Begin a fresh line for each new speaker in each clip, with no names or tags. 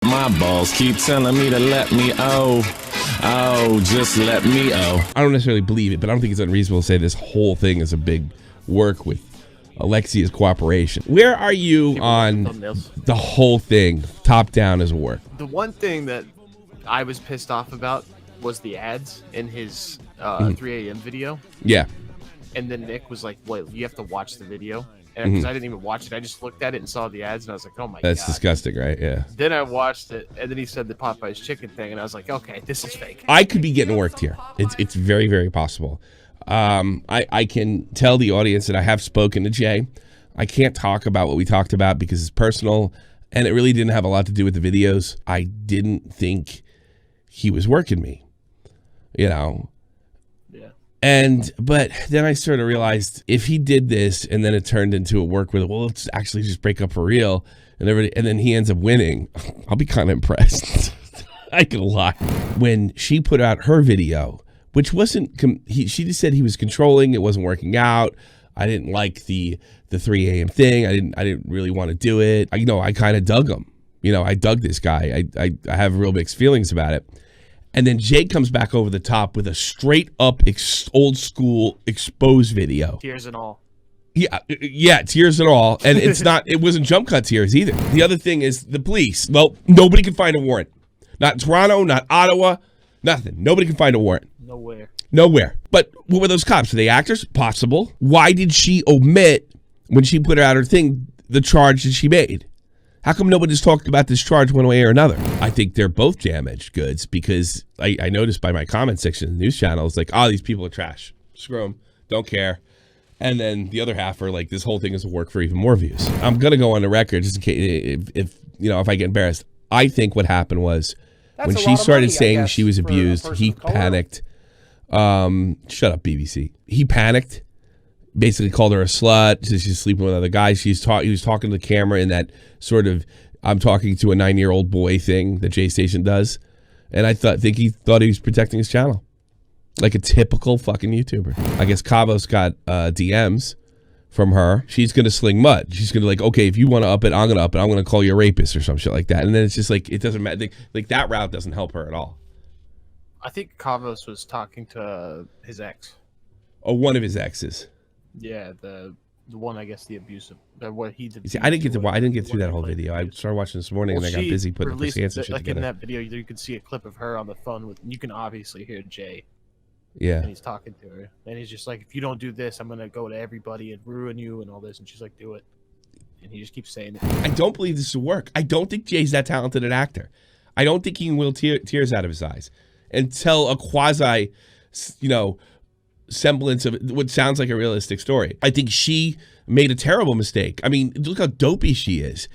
My balls keep telling me to let me just let me
I don't necessarily believe it, but I don't think it's unreasonable to say this whole thing is a big work with Alexia's cooperation. Where are you on the whole thing, top down as a work?
The one thing that I was pissed off about was the ads in his 3 a.m. video.
Yeah.
And then Nick was like, "Wait, you have to watch the video." And because I didn't even watch it, I just looked at it and saw the ads, and I was like, "Oh my god,
that's disgusting," right? Yeah.
Then I watched it, and then he said the Popeye's chicken thing, and I was like, "Okay, this is fake."
I could be getting worked here. It's very, very possible. I can tell the audience that I have spoken to Jay. I can't talk about what we talked about because it's personal, and it really didn't have a lot to do with the videos. I didn't think he was working me, you know. But then I sort of realized if he did this and then it turned into a work with, well, let's actually just break up for real, and then he ends up winning, I'll be kind of impressed. I can lie. When she put out her video, which wasn't, she just said he was controlling, it wasn't working out. I didn't like the 3 a.m. thing. I didn't really want to do it. I kind of dug him. I dug this guy. I have real mixed feelings about it. And then Jay comes back over the top with a straight up old school exposed video.
Tears and all.
Yeah, tears and all. And it wasn't jump cut tears either. The other thing is the police. Well, nobody can find a warrant. Not Toronto, not Ottawa, nothing. Nobody can find a warrant. Nowhere. But what were those cops? Are they actors? Possible. Why did she omit, when she put out her thing, the charge that she made? How come nobody's talked about this charge one way or another? I think they're both damaged goods because I noticed by my comment section in the news channels, like, oh, these people are trash. Screw them. Don't care. And then the other half are like, this whole thing is a work for even more views. I'm going to go on the record just in case, if I get embarrassed. I think what happened was when she started saying she was abused, he panicked. Shut up, BBC. He panicked. Basically called her a slut. She's sleeping with other guys. He was talking to the camera in that sort of I'm talking to a 9-year-old boy thing that Jay Station does. And I think he thought he was protecting his channel. Like a typical fucking YouTuber. I guess Cavo's got DMs from her. She's going to sling mud. She's going to like, okay, if you want to up it, I'm going to up it. I'm going to call you a rapist or some shit like that. And then it's just like, it doesn't matter. Like that route doesn't help her at all.
I think Cavos was talking to his ex.
Oh, one of his exes.
Yeah, the one, I guess, the abusive, what he did.
See, I didn't get through that whole video. I started watching this morning and I got busy putting the pants and shit together.
In that video, you can see a clip of her on the phone with. You can obviously hear Jay.
Yeah.
And he's talking to her, and he's just like, "If you don't do this, I'm gonna go to everybody and ruin you and all this." And she's like, "Do it." And he just keeps saying it.
I don't believe this will work. I don't think Jay's that talented an actor. I don't think he can will tears out of his eyes and tell a quasi, semblance of what sounds like a realistic story. I think she made a terrible mistake. I mean, look how dopey she is.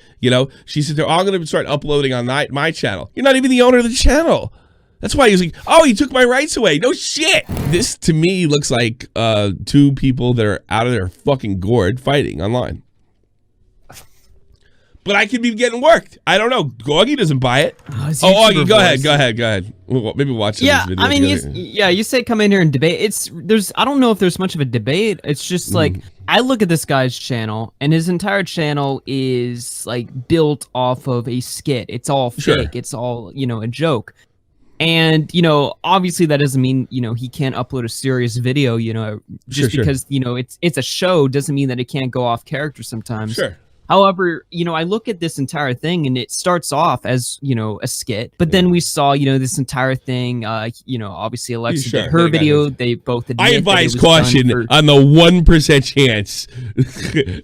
She said, "Oh, I'm going to start uploading on my channel." You're not even the owner of the channel. That's why he's like, "Oh, he took my rights away." No shit. This to me looks like two people that are out of their fucking gourd fighting online. But I could be getting worked. I don't know. Augie doesn't buy it. Augie, go ahead. Maybe watch this video.
I mean, you say come in here and debate. I don't know if there's much of a debate. It's just like, I look at this guy's channel, and his entire channel is like built off of a skit. It's all fake.
Sure.
It's all, a joke. And, obviously that doesn't mean, he can't upload a serious video, just because, it's a show doesn't mean that it can't go off character sometimes.
Sure.
However, I look at this entire thing and it starts off as, a skit, but then we saw, this entire thing, obviously Alexa did her video. They both admit
I advise caution on the 1% chance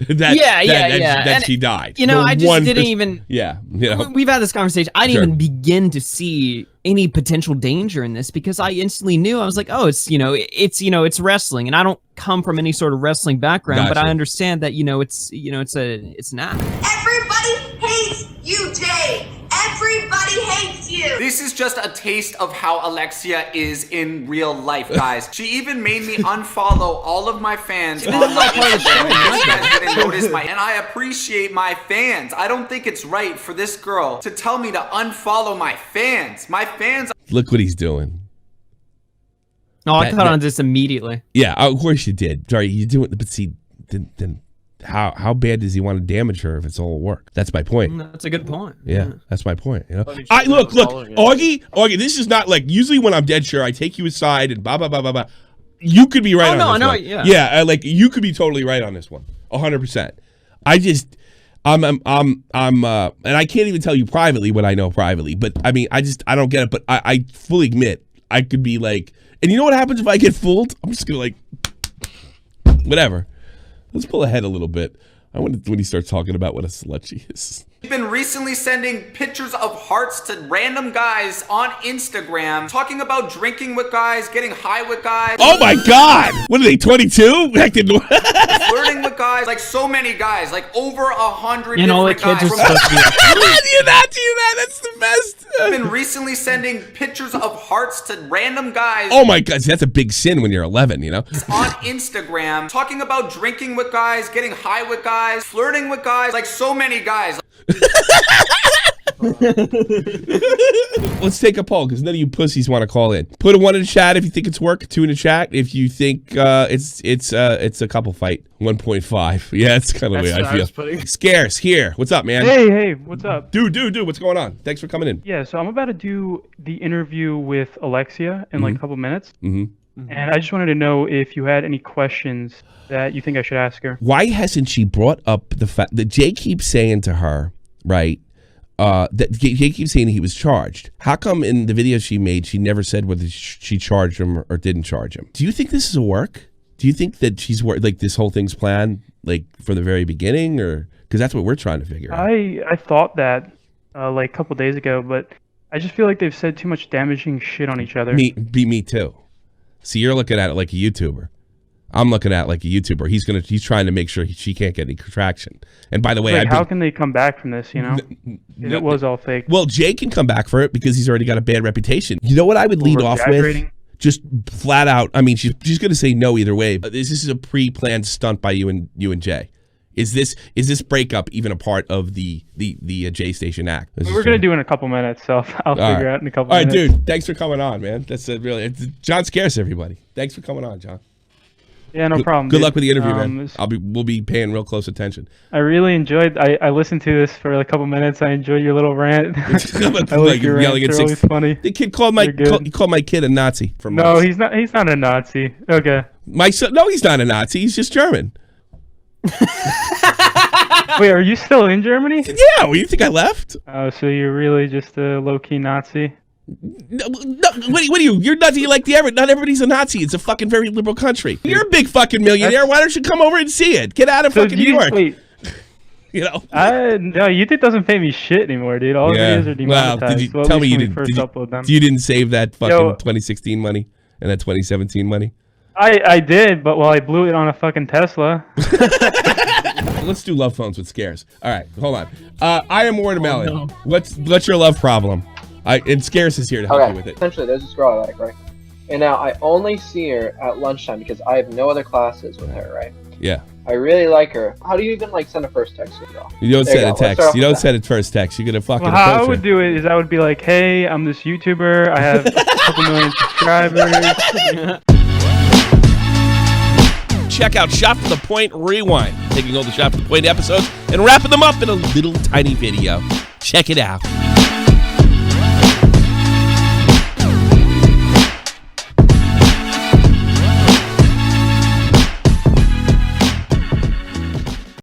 that she died.
I just didn't even.
Yeah.
We've had this conversation. I didn't even begin to see any potential danger in this because I instantly knew. I was like, oh, it's wrestling, and I don't come from any sort of wrestling background, but I understand that it's not.
Everybody hates you, Jay. Everybody hates you.
This is just a taste of how Alexia is in real life, guys. She even made me unfollow all of my fans on my Instagram. You guys didn't notice and I appreciate my fans. I don't think it's right for this girl to tell me to unfollow my fans. My fans.
Look what he's doing.
No, I caught on this immediately.
Yeah, of course you did. Sorry, you do it, but see, then how bad does he want to damage her if it's all work? That's my point.
That's a good point.
Yeah, that's my point. You know,
But
I look,
following it.
Augie. This is not like usually when I'm dead sure I take you aside and blah blah blah blah blah. You could be right
Oh,
on
no,
this
I know,
one.
yeah.
Yeah, like you could be totally right on this one, 100%. I just, and I can't even tell you privately what I know privately. But I mean, I don't get it. But I fully admit I could be like, and you know what happens if I get fooled? I'm just gonna like, whatever. Let's pull ahead a little bit. I wonder when he starts talking about what a slut she is.
We've been recently sending pictures of hearts to random guys on Instagram, talking about drinking with guys, getting high with guys.
Oh my God! What are they, 22?
Flirting with guys, like so many guys, like over 100
And all the
different
kids are
guys.
supposed to be.
Do that. That's the best.
We've been recently sending pictures of hearts to random guys
Oh my God, that's a big sin when you're 11, you know?
on Instagram, talking about drinking with guys, getting high with guys, flirting with guys, like so many guys.
Let's take a poll because none of you pussies want to call in. Put a 1 in the chat if you think it's work. 2 in the chat if you think it's a couple fight. 1.5. Yeah, it's kind of the way
That's what
I
I
feel.
was putting.
Scarce here. What's up, man?
Hey, what's up?
Dude, what's going on? Thanks for coming in.
Yeah, so I'm about to do the interview with Alexia in like a couple minutes.
Mm-hmm.
And I just wanted to know if you had any questions that you think I should ask her.
Why hasn't she brought up the fact that Jay keeps saying to her, right? That Jay keeps saying he was charged. How come in the video she made, she never said whether she charged him or didn't charge him? Do you think this is a work? Do you think that she's like this whole thing's planned like from the very beginning, or because that's what we're trying to figure out?
I thought that like a couple days ago, but I just feel like they've said too much damaging shit on each other.
Me too. See, you're looking at it like a YouTuber. I'm looking at it like a YouTuber. He's trying to make sure she can't get any traction. And by the way,
Like, how can they come back from this, you know? If it was all fake.
Well, Jay can come back for it because he's already got a bad reputation. You know what I would lead off with?
Over-exaggerating?
Just flat out. I mean, she's going to say no either way. But this is a pre-planned stunt by you and Jay. Is this breakup even a part of the Jay Station act?
We're going to do it in a couple minutes, so I'll figure out in a couple
All right,
minutes.
dude. Thanks for coming on, man. That's John Scarce, everybody. Thanks for coming on, John.
Yeah, no problem.
Good
dude.
luck with the interview, man.
it's-
We'll be paying real close attention.
I really enjoyed. I listened to this for a couple minutes. I enjoyed your little rant. I
Like
like your
yelling
rants.
at
They're always funny.
The kid called my
They're good.
he called my kid a Nazi for
No,
months.
he's not. He's not a Nazi. Okay.
My son. No, he's not a Nazi. He's just German.
Wait, are you still in Germany?
Yeah. Well, you think I left?
Oh, so you're really just a low-key Nazi?
No, what are you? You're Nazi like the average. Not everybody's a Nazi. It's a fucking very liberal country. You're a big fucking millionaire. Why don't you come over and see it? Get out of
So
fucking New York.
Wait,
You know.
no, YouTube doesn't pay me shit anymore, dude. All the videos are
Well,
demonetized.
did you
Well, at
tell me
least
you
when we
didn't?
first
Did you,
upload them.
you didn't save that fucking
Yo.
2016 money and that 2017 money?
I did, but I blew it on a fucking Tesla.
Let's do love phones with Scares. All right, hold on. I am Watermelon.
no.
What's your love problem? And Scares is here to help you with it.
Essentially, there's this girl I like, right? And now I only see her at lunchtime because I have no other classes with her, right?
Yeah.
I really like her. How do you even send a first text to a girl?
You don't
There you
send a
go. Let's start
text.
off
You
with
don't
that.
send it first text. You're gonna fucking
Well, how I
approach
would
her.
do it is I would be like, hey, I'm this YouTuber. I have a couple million subscribers.
Check out Shop to the Point Rewind, taking all the Shop to the Point episodes and wrapping them up in a little tiny video. Check it out.